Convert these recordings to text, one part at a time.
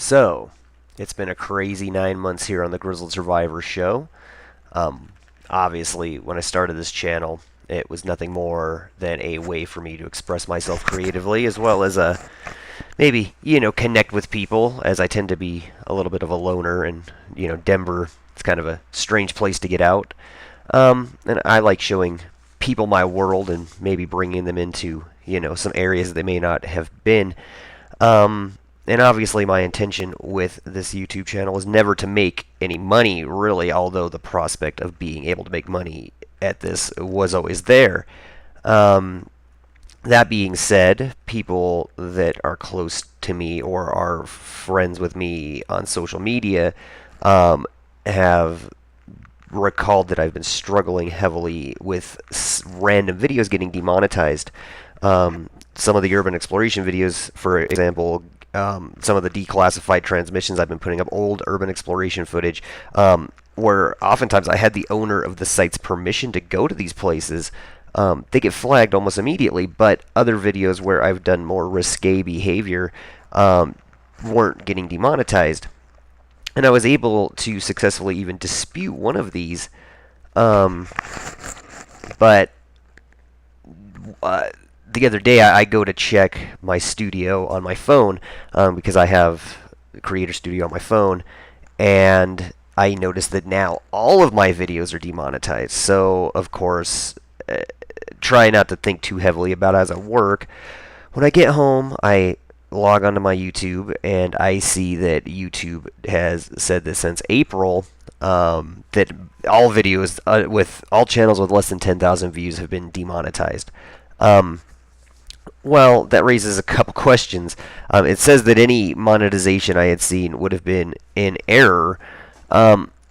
So, it's been a crazy 9 months here on the Grizzled Survivor show. Obviously, when I started this channel, it was nothing more than a way for me to express myself creatively, as well as maybe, connect with people, as I tend to be a little bit of a loner, and, Denver, it's kind of a strange place to get out. And I like showing people my world and maybe bringing them into, some areas that they may not have been. And obviously my intention with this YouTube channel is never to make any money, really, although the prospect of being able to make money at this was always there. That being said, people that are close to me or are friends with me on social media have recalled that I've been struggling heavily with random videos getting demonetized. Some of the urban exploration videos, for example, some of the declassified transmissions I've been putting up, old urban exploration footage, where oftentimes I had the owner of the site's permission to go to these places. They get flagged almost immediately, but other videos where I've done more risque behavior weren't getting demonetized. And I was able to successfully even dispute one of these, but the other day I go to check my studio on my phone, because I have the Creator Studio on my phone, and I noticed that now all of my videos are demonetized. So, of course, try not to think too heavily about it as I work. When I get home, I log onto my YouTube, and I see that YouTube has said that since April, that all videos with all channels with less than 10,000 views have been demonetized. Well, that raises a couple questions. It says that any monetization I had seen would have been in error,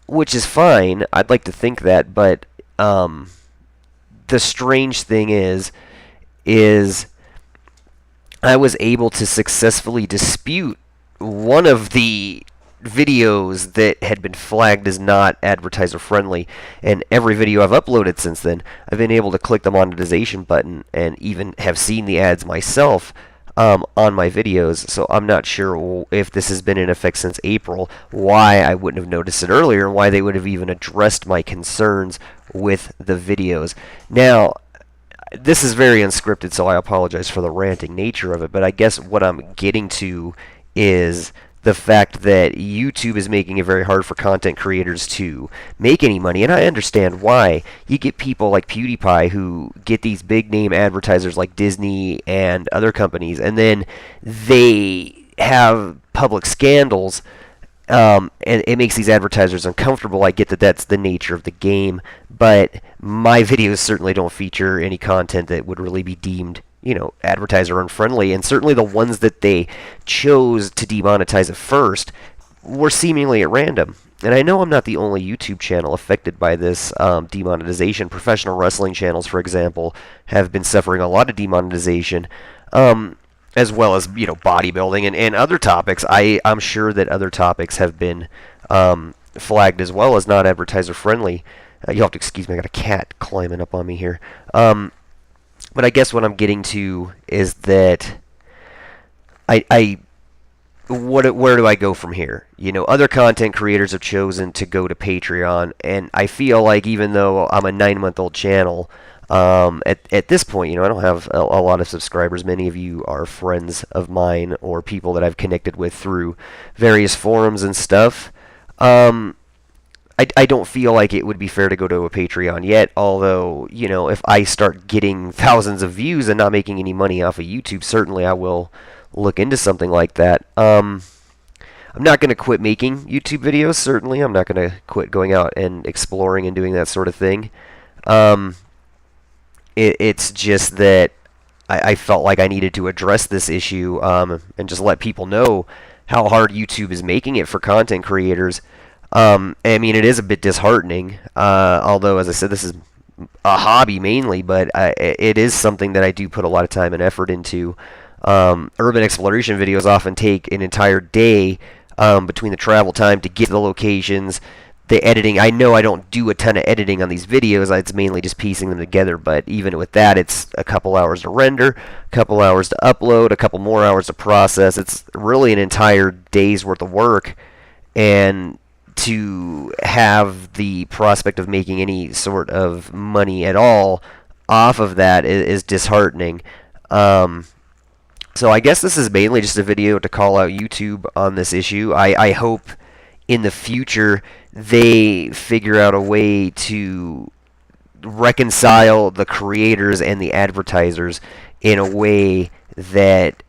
which is fine. I'd like to think that, but the strange thing is I was able to successfully dispute one of the videos that had been flagged as not advertiser friendly, and every video I've uploaded since then, I've been able to click the monetization button and even have seen the ads myself on my videos. So I'm not sure if this has been in effect since April, why I wouldn't have noticed it earlier, and why they would have even addressed my concerns with the videos. Now, this is very unscripted, so I apologize for the ranting nature of it, but I guess what I'm getting to is the fact that YouTube is making it very hard for content creators to make any money, and I understand why. You get people like PewDiePie who get these big name advertisers like Disney and other companies, and then they have public scandals, and it makes these advertisers uncomfortable. I get that that's the nature of the game, but my videos certainly don't feature any content that would really be deemed advertiser unfriendly, and certainly the ones that they chose to demonetize at first were seemingly at random. And I know I'm not the only YouTube channel affected by this demonetization. Professional wrestling channels, for example, have been suffering a lot of demonetization, as well as bodybuilding and other topics. I'm sure that other topics have been flagged as well as not advertiser friendly. You'll have to excuse me, I got a cat climbing up on me here. But I guess what I'm getting to is that where do I go from here? Other content creators have chosen to go to Patreon, and I feel like even though I'm a 9-month-old channel, at this point, I don't have a lot of subscribers. Many of you are friends of mine or people that I've connected with through various forums and stuff. I don't feel like it would be fair to go to a Patreon yet, although, if I start getting thousands of views and not making any money off of YouTube, certainly I will look into something like that. I'm not going to quit making YouTube videos, certainly. I'm not going to quit going out and exploring and doing that sort of thing. It's just that I felt like I needed to address this issue and just let people know how hard YouTube is making it for content creators. I mean, it is a bit disheartening, although, as I said, this is a hobby mainly, but it is something that I do put a lot of time and effort into. Urban exploration videos often take an entire day between the travel time to get to the locations, the editing. I know I don't do a ton of editing on these videos. It's mainly just piecing them together, but even with that, it's a couple hours to render, a couple hours to upload, a couple more hours to process. It's really an entire day's worth of work, and to have the prospect of making any sort of money at all off of that is disheartening. So I guess this is mainly just a video to call out YouTube on this issue. I hope in the future they figure out a way to reconcile the creators and the advertisers in a way that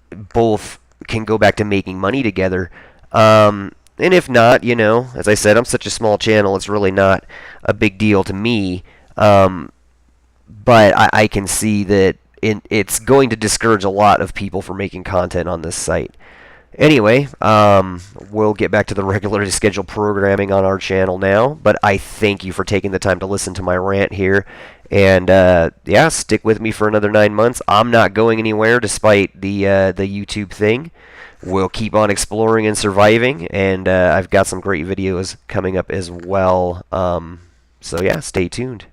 both can go back to making money together. And if not, you know, as I said, I'm such a small channel, it's really not a big deal to me. But I can see that it's going to discourage a lot of people from making content on this site. Anyway, we'll get back to the regularly scheduled programming on our channel now, but I thank you for taking the time to listen to my rant here, and yeah, stick with me for another 9 months. I'm not going anywhere despite the YouTube thing. We'll keep on exploring and surviving, and I've got some great videos coming up as well, so yeah, stay tuned.